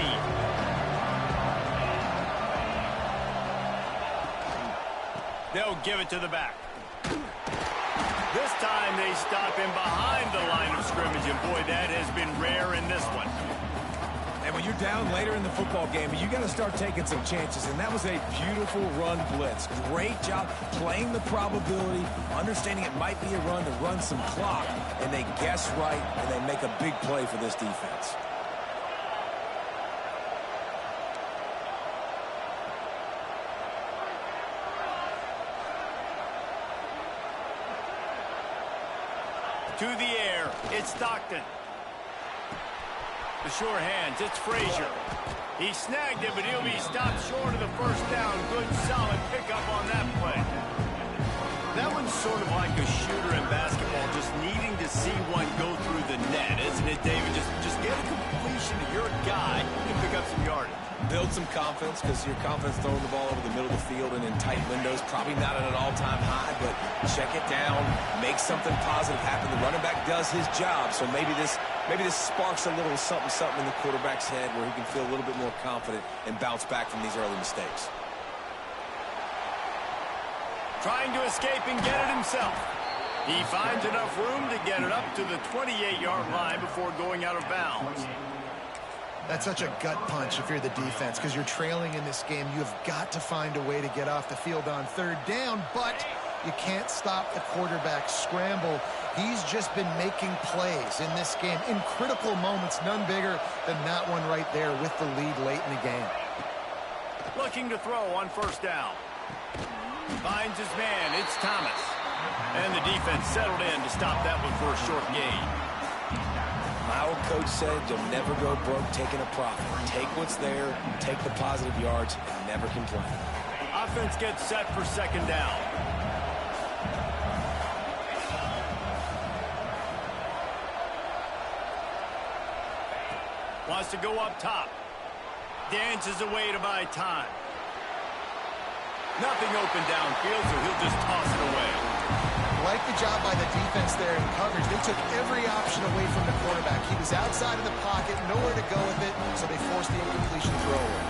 They'll give it to the back. This time they stop him behind the line of scrimmage, and boy, that has been rare in this one. And when you're down later in the football game, you got to start taking some chances, and that was a beautiful run blitz. Great job playing the probability, understanding it might be a run to run some clock, and they guess right, and they make a big play for this defense. To the air, it's Stockton. The sure hands, it's Frazier. He snagged it, but he'll be stopped short of the first down. Good, solid pickup on that play. That one's sort of like a shooter in basketball, just needing to see one go through the net, isn't it, David? Just get a completion to your guy and pick up some yardage. Build some confidence, because your confidence throwing the ball over the middle of the field and in tight windows, probably not at an all-time high, but check it down, make something positive happen. The running back does his job, so maybe this sparks a little something in the quarterback's head where he can feel a little bit more confident and bounce back from these early mistakes. Trying to escape and get it himself. He finds enough room to get it up to the 28-yard line before going out of bounds. That's such a gut punch if you're the defense, because you're trailing in this game. You have got to find a way to get off the field on third down, but you can't stop the quarterback scramble. He's just been making plays in this game in critical moments, none bigger than that one right there with the lead late in the game. Looking to throw on first down. Finds his man, it's Thomas. And the defense settled in to stop that one for a short gain. My old coach said you'll never go broke taking a profit. Take what's there, take the positive yards, and never complain. Offense gets set for second down. Wants to go up top. Dances away to buy time. Nothing open downfield, so he'll just toss it away. Like the job by the defense there in coverage. They took every option away from the quarterback. He was outside of the pocket, nowhere to go with it, so they forced the incompletion throwaway.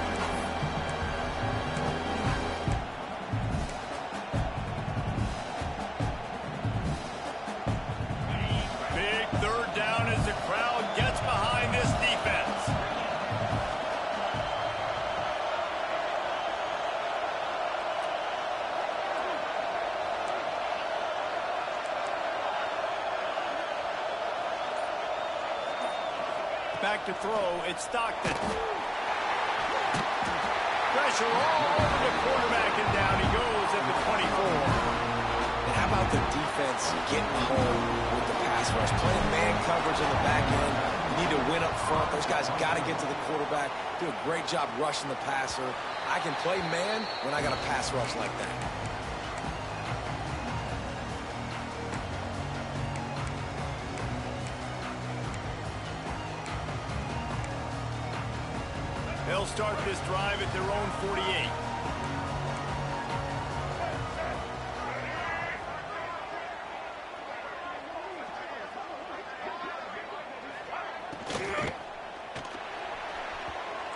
Big third down as the crowd gets behind this defense. Back to throw, it's Stockton. Pressure all over the quarterback, and down he goes at the 24. And how about the defense getting home with the pass rush? Playing man coverage in the back end. You need to win up front. Those guys got to get to the quarterback. Do a great job rushing the passer. I can play man when I got a pass rush like that. They'll start this drive at their own 48.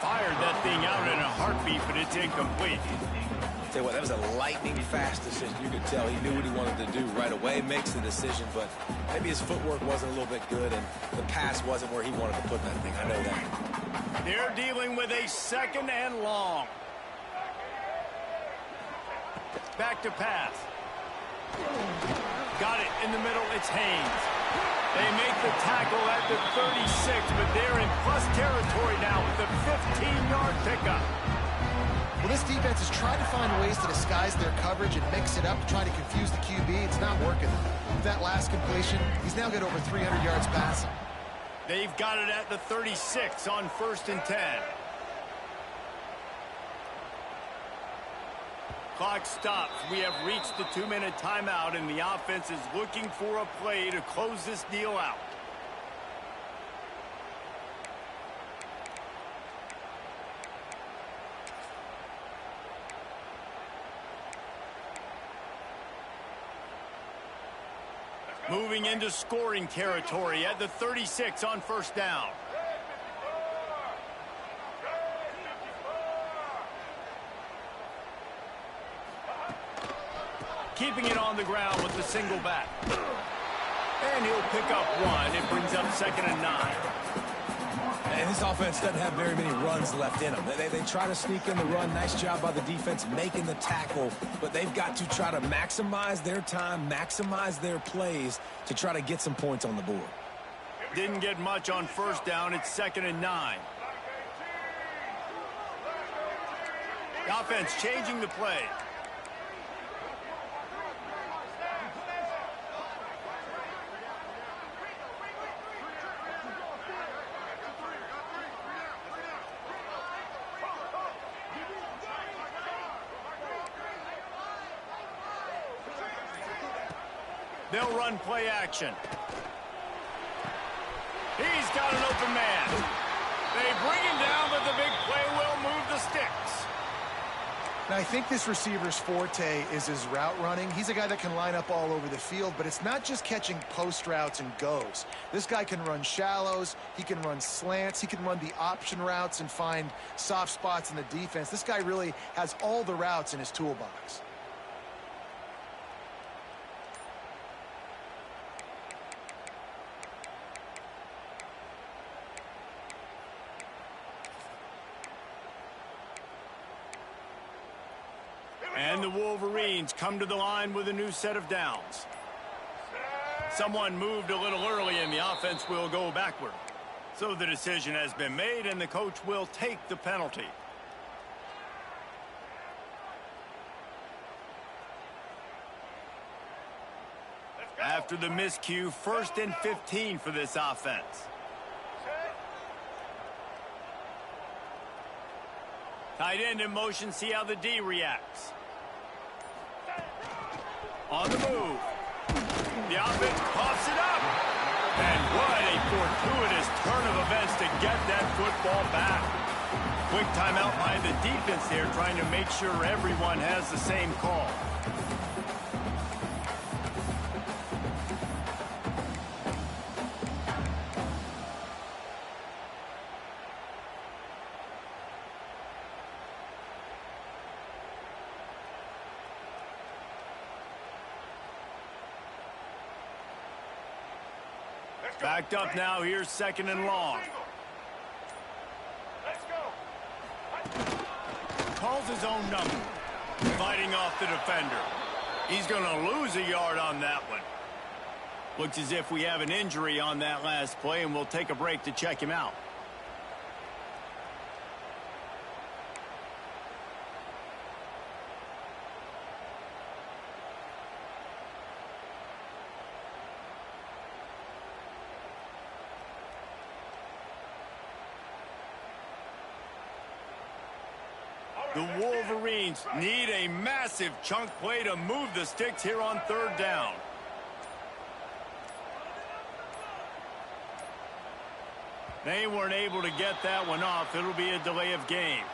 Fired that thing out in a heartbeat, but it's incomplete. Tell you what, that was a lightning-fast decision. You could tell he knew what he wanted to do right away, makes the decision, but maybe his footwork wasn't a little bit good, and the pass wasn't where he wanted to put that thing. I know that. They're dealing with a second and long. Back to pass. Got it in the middle, it's Haynes. They make the tackle at the 36, but they're in plus territory now with a 15-yard pickup. Well, this defense has tried to find ways to disguise their coverage and mix it up to try to confuse the QB. It's not working. With that last completion, he's now got over 300 yards passing. They've got it at the 36 on 1st and 10. Clock stops. We have reached the 2-minute timeout, and the offense is looking for a play to close this deal out. Moving into scoring territory at the 36 on 1st down. Keeping it on the ground with the single back. And he'll pick up one. It brings up 2nd and 9. And this offense doesn't have very many runs left in them. They try to sneak in the run. Nice job by the defense making the tackle. But they've got to try to maximize their time, maximize their plays to try to get some points on the board. Didn't get much on 1st down. It's 2nd and 9. The offense changing the play. They'll run play action. He's got an open man. They bring him down, but the big play will move the sticks. Now, I think this receiver's forte is his route running. He's a guy that can line up all over the field, but it's not just catching post routes and goes. This guy can run shallows, he can run slants, he can run the option routes and find soft spots in the defense. This guy really has all the routes in his toolbox. And the Wolverines come to the line with a new set of downs. Someone moved a little early and the offense will go backward. So the decision has been made and the coach will take the penalty. After the miscue, 1st and 15 for this offense. Tight end in motion, see how the D reacts. On the move. The offense coughs it up. And what a fortuitous turn of events to get that football back. Quick timeout by the defense there, trying to make sure everyone has the same call. Backed up now, here's 2nd and long. Let's go. Calls his own number. Fighting off the defender. He's going to lose a yard on that one. Looks as if we have an injury on that last play, and we'll take a break to check him out. The Wolverines need a massive chunk play to move the sticks here on 3rd down. They weren't able to get that one off. It'll be a delay of game.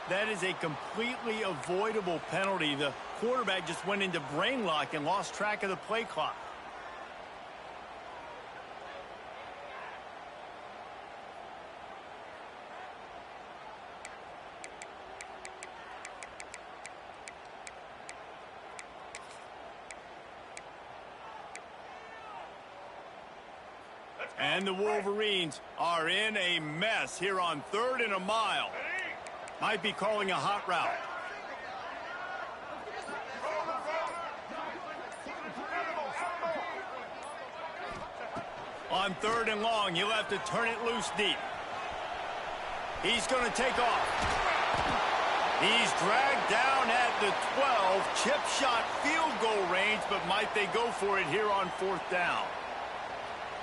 That is a completely avoidable penalty. The quarterback just went into brain lock and lost track of the play clock. And the Wolverines are in a mess here on 3rd and a mile. Might be calling a hot route. On 3rd and long, he'll have to turn it loose deep. He's going to take off. He's dragged down at the 12. Chip shot field goal range, but might they go for it here on 4th down?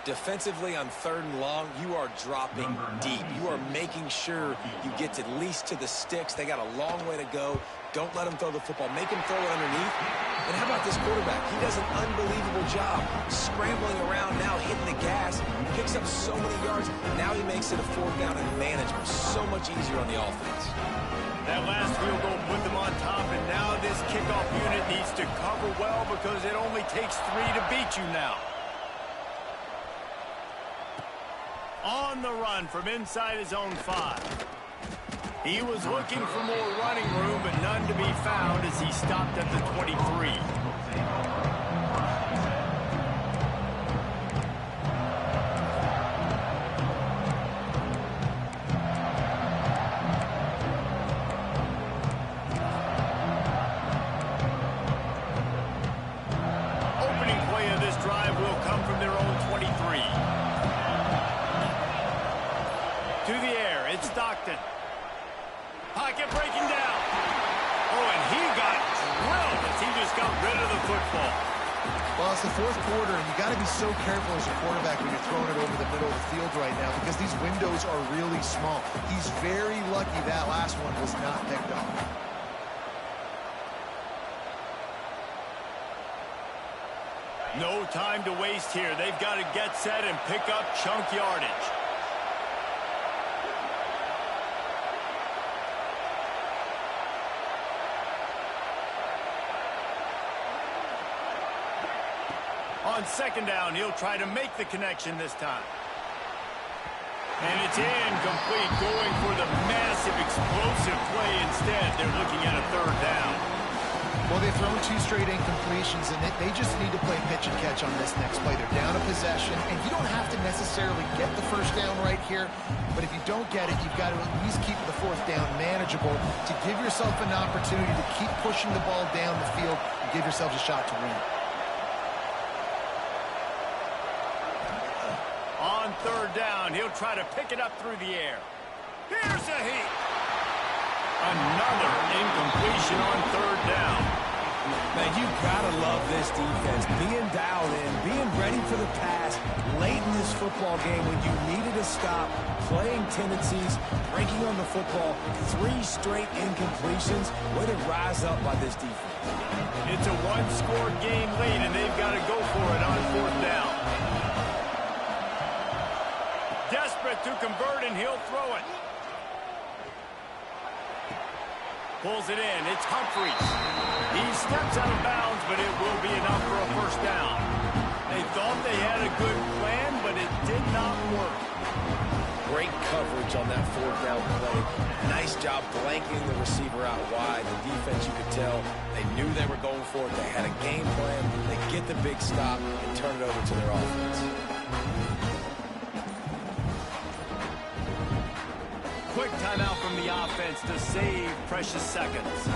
Defensively on 3rd and long, you are dropping deep. You are making sure you get at least to the sticks. They got a long way to go. Don't let him throw the football. Make him throw it underneath. And how about this quarterback? He does an unbelievable job scrambling around now, hitting the gas. Picks up so many yards. Now he makes it a 4th down and manageable. So much easier on the offense. That last field goal put them on top, and now this kickoff unit needs to cover well because it only takes 3 to beat you now. On the run from inside his own 5. He was looking for more running room, but none to be found as he stopped at the 23. Opening play of this drive will come from their own 23. To the air, it's Stockton. Pocket breaking down. Oh, and he got drilled as he just got rid of the football. Well, it's the 4th quarter, and you got to be so careful as a quarterback when you're throwing it over the middle of the field right now because these windows are really small. He's very lucky that last one was not picked off. No time to waste here. They've got to get set and pick up chunk yardage. On second down, he'll try to make the connection this time. And it's incomplete, going for the massive, explosive play instead. They're looking at a third down. Well, they've thrown 2 straight incompletions, and they just need to play pitch and catch on this next play. They're down a possession, and you don't have to necessarily get the first down right here, but if you don't get it, you've got to at least keep the 4th down manageable to give yourself an opportunity to keep pushing the ball down the field and give yourselves a shot to win. On third down, he'll try to pick it up through the air. Here's a heat. Another incompletion on third down. Man, you've got to love this defense. Being dialed in, being ready for the pass late in this football game when you needed to stop, playing tendencies, breaking on the football, 3 straight incompletions. Way to rise up by this defense. It's a one-score game lead, and they've got to go for it on 4th down. Desperate to convert, and he'll throw it. Pulls it in. It's Humphries. He steps out of bounds, but it will be enough for a first down. They thought they had a good plan, but it did not work. Great coverage on that 4th down play. Nice job blanking the receiver out wide. The defense, you could tell, they knew they were going for it. They had a game plan. They get the big stop and turn it over to their offense. Quick timeout from the offense to save precious seconds.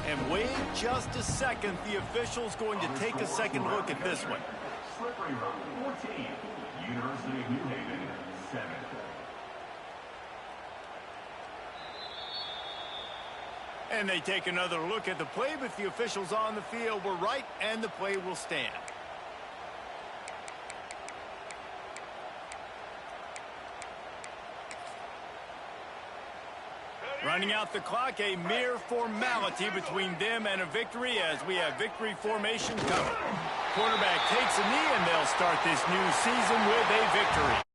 And wait just a second. The official's going to take a second look at this one. Slippery route 14. University of New Haven 7. And they take another look at the play, but the officials on the field were right, and the play will stand. Running out the clock, a mere formality between them and a victory as we have victory formation coming. Quarterback takes a knee, and they'll start this new season with a victory.